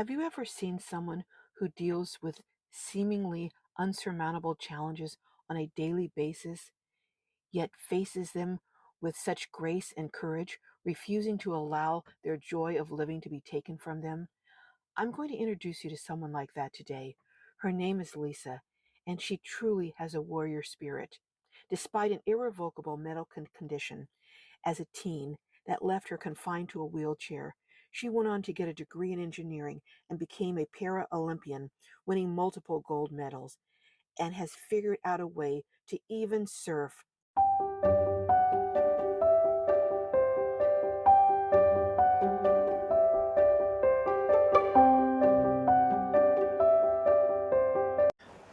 Have you ever seen someone who deals with seemingly unsurmountable challenges on a daily basis, yet faces them with such grace and courage, refusing to allow their joy of living to be taken from them? I'm going to introduce you to someone like that today. Her name is Lisa, and she truly has a warrior spirit. Despite an irrevocable medical condition as a teen that left her confined to a wheelchair, she went on to get a degree in engineering and became a para-Olympian, winning multiple gold medals, and has figured out a way to even surf.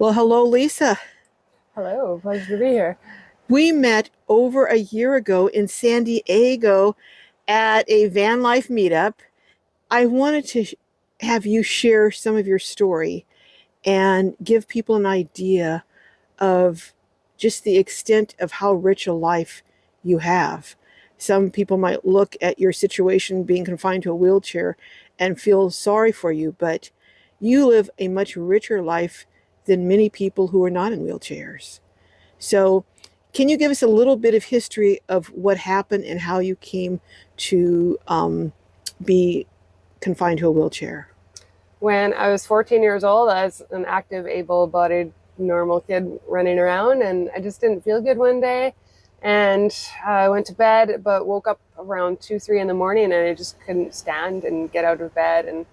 Well, hello, Lisa. Hello, pleasure to be here. We met over a year ago in San Diego at a van life meetup. I wanted to have you share some of your story and give people an idea of just the extent of how rich a life you have. Some people might look at your situation being confined to a wheelchair and feel sorry for you, but you live a much richer life than many people who are not in wheelchairs. So, can you give us a little bit of history of what happened and how you came to be confined to a wheelchair? When I was 14 years old, I was an active, able-bodied, normal kid running around, and I just didn't feel good one day. And I went to bed, but woke up around 2, 3 in the morning, and I just couldn't stand and get out of bed, and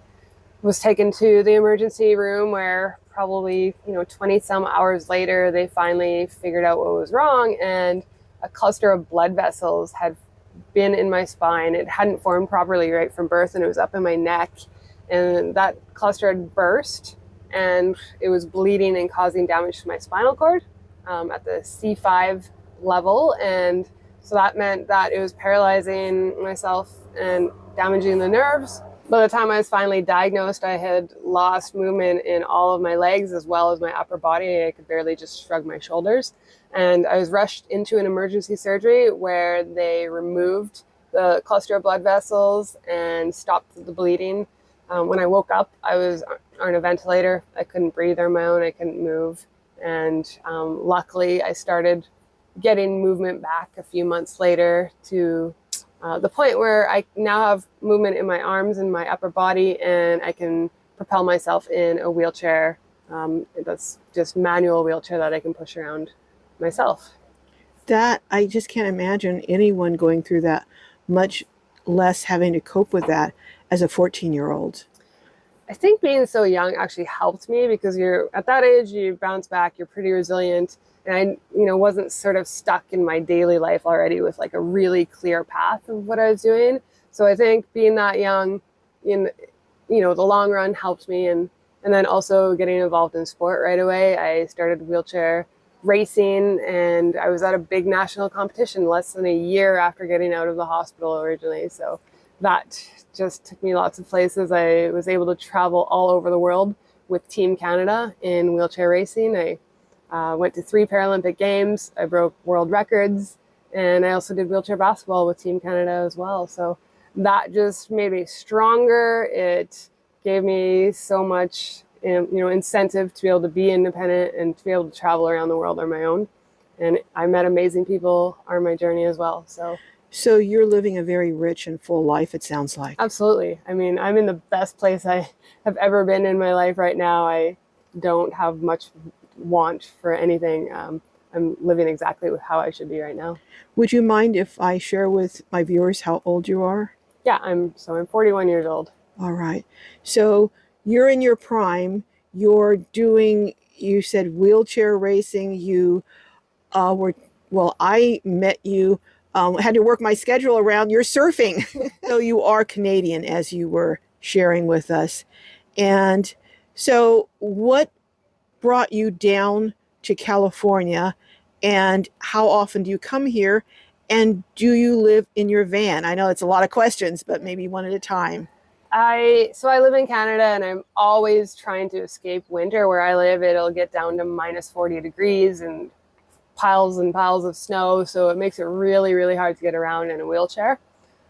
was taken to the emergency room where probably 20 some hours later, they finally figured out what was wrong, and a cluster of blood vessels had been in my spine. It hadn't formed properly right from birth, and it was up in my neck, and that cluster had burst, and it was bleeding and causing damage to my spinal cord at the C5 level. And so that meant that it was paralyzing myself and damaging the nerves. By the time I was finally diagnosed, I had lost movement in all of my legs as well as my upper body. I could barely just shrug my shoulders. And I was rushed into an emergency surgery where they removed the cluster of blood vessels and stopped the bleeding. When I woke up, I was on a ventilator. I couldn't breathe on my own. I couldn't move. And luckily, I started getting movement back a few months later to the point where I now have movement in my arms and my upper body, and I can propel myself in a wheelchair that's just manual wheelchair that I can push around myself. That, I just can't imagine anyone going through that, much less having to cope with that as a 14-year-old. I think being so young actually helped me because you're at that age, you bounce back, you're pretty resilient. And I, wasn't sort of stuck in my daily life already with like a really clear path of what I was doing. So I think being that young in, the long run helped me. And then also getting involved in sport right away. I started wheelchair racing, and I was at a big national competition less than a year after getting out of the hospital originally. So that just took me lots of places. I was able to travel all over the world with Team Canada in wheelchair racing. I went to 3 Paralympic Games. I broke world records, and I also did wheelchair basketball with Team Canada as well. So that just made me stronger. It gave me so much, incentive to be able to be independent and to be able to travel around the world on my own. And I met amazing people on my journey as well. So you're living a very rich and full life, it sounds like. Absolutely. I mean, I'm in the best place I have ever been in my life right now. I don't have much want for anything. I'm living exactly with how I should be right now. Would you mind if I share with my viewers how old you are? Yeah, I'm 41 years old. All right. So you're in your prime. You're doing, you said wheelchair racing. You I met you, had to work my schedule around your surfing. So you are Canadian, as you were sharing with us. And so what brought you down to California, and how often do you come here, and do you live in your van? I know it's a lot of questions, but maybe one at a time. I live in Canada, and I'm always trying to escape winter. Where I live, it'll get down to minus 40 degrees and piles of snow, so it makes it really, really hard to get around in a wheelchair.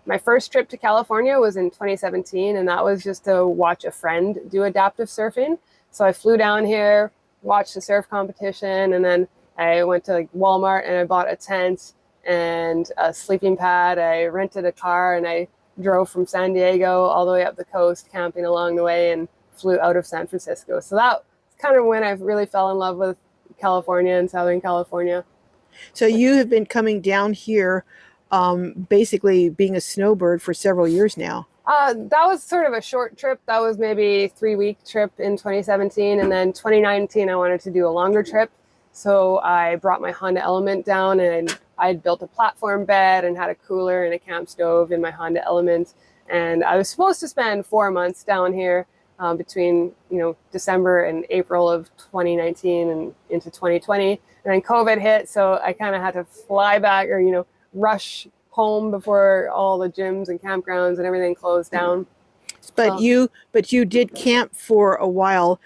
My first trip to California was in 2017, and that was just to watch a friend do adaptive surfing. So I flew down here, watched the surf competition, and then I went to like Walmart and I bought a tent and a sleeping pad. I rented a car and I drove from San Diego all the way up the coast, camping along the way, and flew out of San Francisco. So that was kind of when I really fell in love with California and Southern California. So you have been coming down here, basically being a snowbird for several years now. That was sort of a short trip. That was maybe 3 week trip in 2017. And then 2019, I wanted to do a longer trip. So I brought my Honda Element down and I'd built a platform bed and had a cooler and a camp stove in my Honda Element. And I was supposed to spend 4 months down here between, December and April of 2019 and into 2020. And then COVID hit. So I kind of had to fly back or, rush home before all the gyms and campgrounds and everything closed down. But you did camp for a while,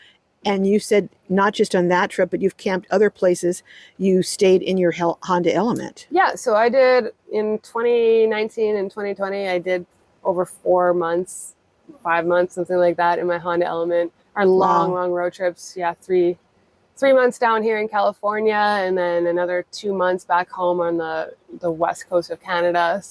and you said not just on that trip, but you've camped other places. You stayed in your Honda Element. Yeah, so I did in 2019 and 2020. I did over 4 months, 5 months, something like that in my Honda Element. Our long road trips. Yeah, three months down here in California, and then another 2 months back home on the west coast of Canada.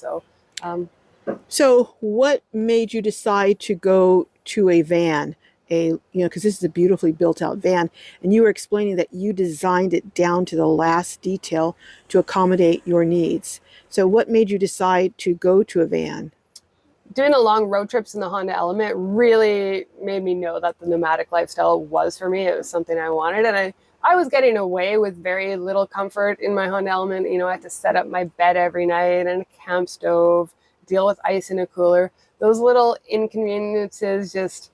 So what made you decide to go to a van? Because this is a beautifully built out van, and you were explaining that you designed it down to the last detail to accommodate your needs. So what made you decide to go to a van? Doing the long road trips in the Honda Element really made me know that the nomadic lifestyle was for me. It was something I wanted, and I was getting away with very little comfort in my Honda Element. I had to set up my bed every night and a camp stove, deal with ice in a cooler. Those little inconveniences just,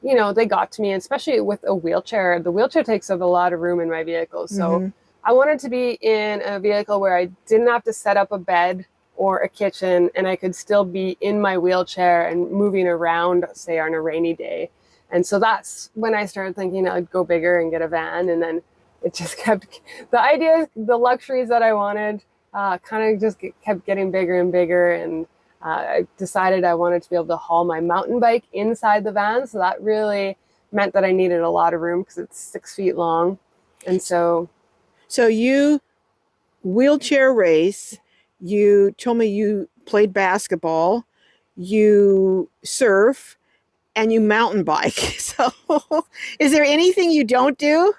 they got to me, especially with a wheelchair. The wheelchair takes up a lot of room in my vehicle. So I wanted to be in a vehicle where I didn't have to set up a bed or a kitchen, and I could still be in my wheelchair and moving around, say, on a rainy day. And so that's when I started thinking I'd go bigger and get a van. And then it just kept, the ideas, the luxuries that I wanted kind of just kept getting bigger and bigger. And I decided I wanted to be able to haul my mountain bike inside the van. So that really meant that I needed a lot of room because it's 6 feet long. And so you wheelchair race. You told me you played basketball, you surf, and you mountain bike. So is there anything you don't do?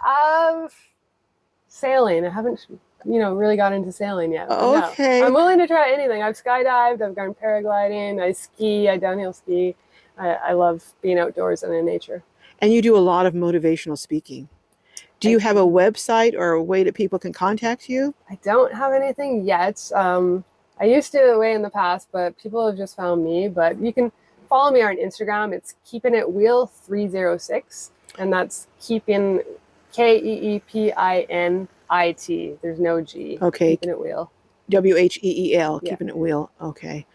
Sailing. I haven't, really got into sailing yet. Okay. No, I'm willing to try anything. I've skydived, I've gone paragliding, I ski, I downhill ski. I love being outdoors and in nature. And you do a lot of motivational speaking. Do you have a website or a way that people can contact you? I don't have anything yet. I used to way in the past, but people have just found me. But you can follow me on Instagram. It's Keeping It Wheel 306, and that's keeping KEEPINIT. There's no G. Okay. Keeping It Wheel. WHEEL. Yeah. Keeping It Wheel. Okay.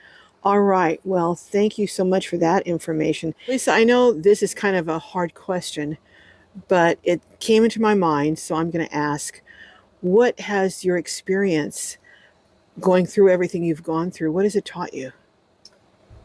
All right. Well, thank you so much for that information. Lisa, I know this is kind of a hard question, but it came into my mind, so I'm going to ask, what has your experience going through everything you've gone through, what has it taught you?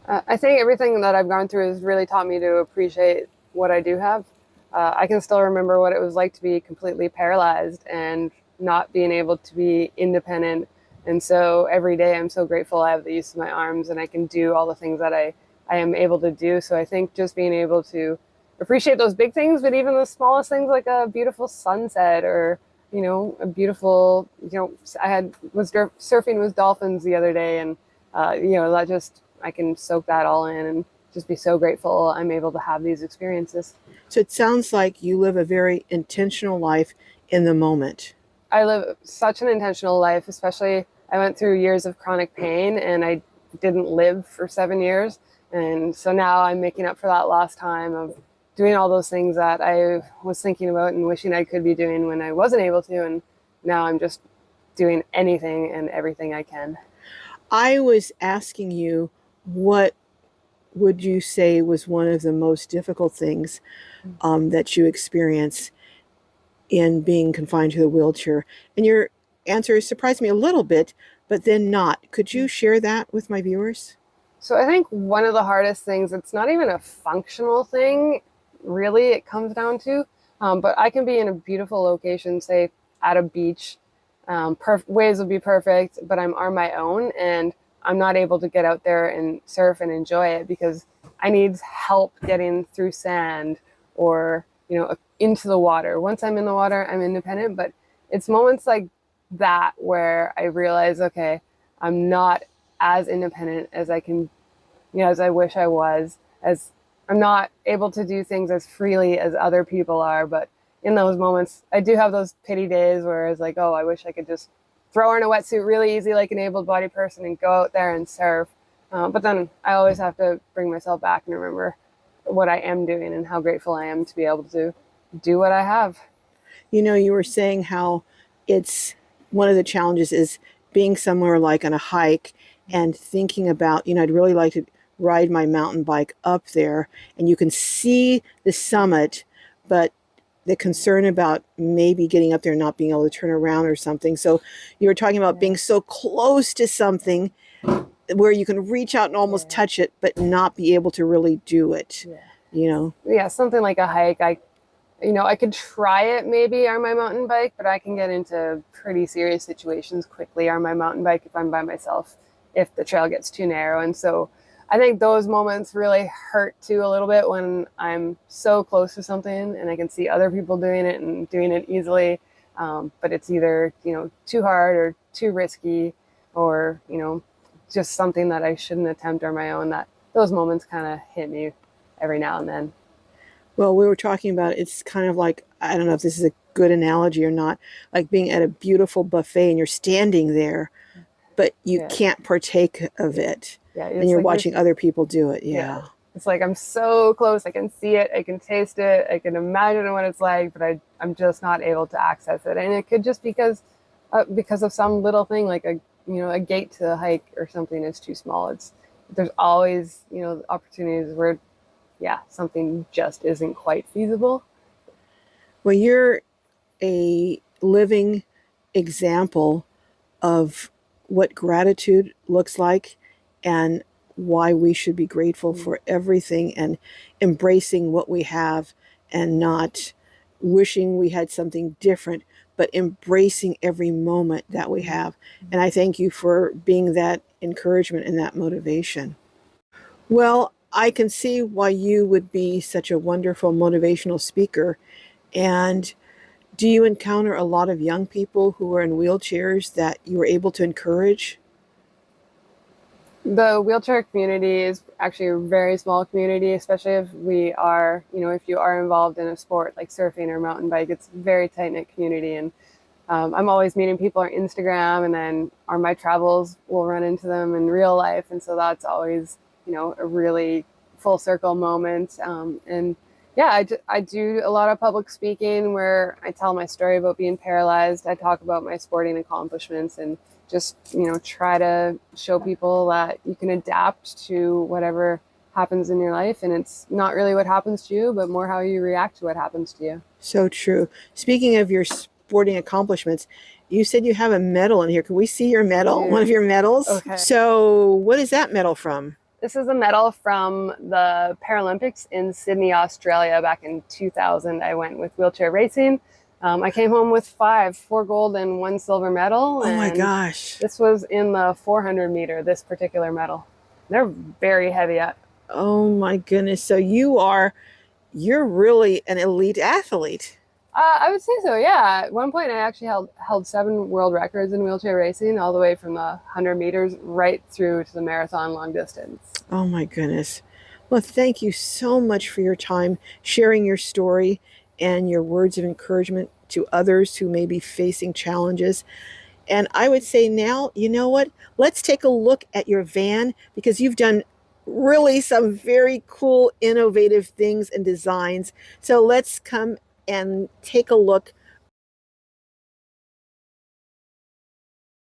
I think everything that I've gone through has really taught me to appreciate what I do have. I can still remember what it was like to be completely paralyzed and not being able to be independent. And so every day I'm so grateful I have the use of my arms and I can do all the things that I am able to do. So I think just being able to appreciate those big things, but even the smallest things like a beautiful sunset or, a beautiful, was surfing with dolphins the other day. And, that just, I can soak that all in and just be so grateful I'm able to have these experiences. So it sounds like you live a very intentional life in the moment. I live such an intentional life, especially I went through years of chronic pain and I didn't live for 7 years. And so now I'm making up for that lost time of doing all those things that I was thinking about and wishing I could be doing when I wasn't able to. And now I'm just doing anything and everything I can. I was asking you, what would you say was one of the most difficult things that you experience in being confined to the wheelchair? And your answer surprised me a little bit, but then not. Could you share that with my viewers? So I think one of the hardest things, it's not even a functional thing, really, it comes down to, but I can be in a beautiful location, say at a beach, waves would be perfect, but I'm on my own and I'm not able to get out there and surf and enjoy it because I need help getting through sand or, into the water. Once I'm in the water, I'm independent, but it's moments like that where I realize, okay, I'm not as independent as I can, as I wish I was, as I'm not able to do things as freely as other people are. But in those moments, I do have those pity days where it's like, oh, I wish I could just throw on a wetsuit really easy like an able-bodied person and go out there and surf. But then I always have to bring myself back and remember what I am doing and how grateful I am to be able to do what I have. You were saying how it's one of the challenges is being somewhere like on a hike and thinking about, I'd really like to ride my mountain bike up there and you can see the summit, but the concern about maybe getting up there and not being able to turn around or something. So you were talking about being so close to something where you can reach out and almost touch it, but not be able to really do it, Yeah, something like a hike. I could try it maybe on my mountain bike, but I can get into pretty serious situations quickly on my mountain bike if I'm by myself, if the trail gets too narrow. And so I think those moments really hurt too a little bit when I'm so close to something and I can see other people doing it and doing it easily. But it's either, too hard or too risky or, just something that I shouldn't attempt on my own. That those moments kind of hit me every now and then. Well, we were talking about it's kind of like, I don't know if this is a good analogy or not, like being at a beautiful buffet and you're standing there, but you can't partake of it. Yeah, and you're like watching other people do it. Yeah. It's like I'm so close. I can see it. I can taste it. I can imagine what it's like, but I'm just not able to access it. And it could just because of some little thing like a gate to the hike or something is too small. There's always opportunities where something just isn't quite feasible. Well, you're a living example of what gratitude looks like and why we should be grateful for everything and embracing what we have and not wishing we had something different, but embracing every moment that we have. And I thank you for being that encouragement and that motivation. Well, I can see why you would be such a wonderful motivational speaker. And do you encounter a lot of young people who are in wheelchairs that you were able to encourage? The wheelchair community is actually a very small community, especially if we are, if you are involved in a sport like surfing or mountain bike. It's a very tight-knit community. And I'm always meeting people on Instagram, and then on my travels, we'll run into them in real life. And so that's always, a really full circle moment. I do a lot of public speaking where I tell my story about being paralyzed. I talk about my sporting accomplishments and just, try to show people that you can adapt to whatever happens in your life. And it's not really what happens to you, but more how you react to what happens to you. So true. Speaking of your sporting accomplishments, you said you have a medal in here. Can we see your medal? Yeah. One of your medals? Okay. So what is that medal from? This is a medal from the Paralympics in Sydney, Australia back in 2000. I went with wheelchair racing. I came home with 4 gold and 1 silver medal. Oh my gosh. This was in the 400 meter, this particular medal. They're very heavy. Oh my goodness. So you're really an elite athlete. I would say so, yeah. At one point, I actually held 7 world records in wheelchair racing, all the way from the 100 meters right through to the marathon long distance. Oh my goodness. Well, thank you so much for your time, sharing your story and your words of encouragement to others who may be facing challenges. And I would say now, you know what? Let's take a look at your van, because you've done really some very cool, innovative things and designs. So let's come and take a look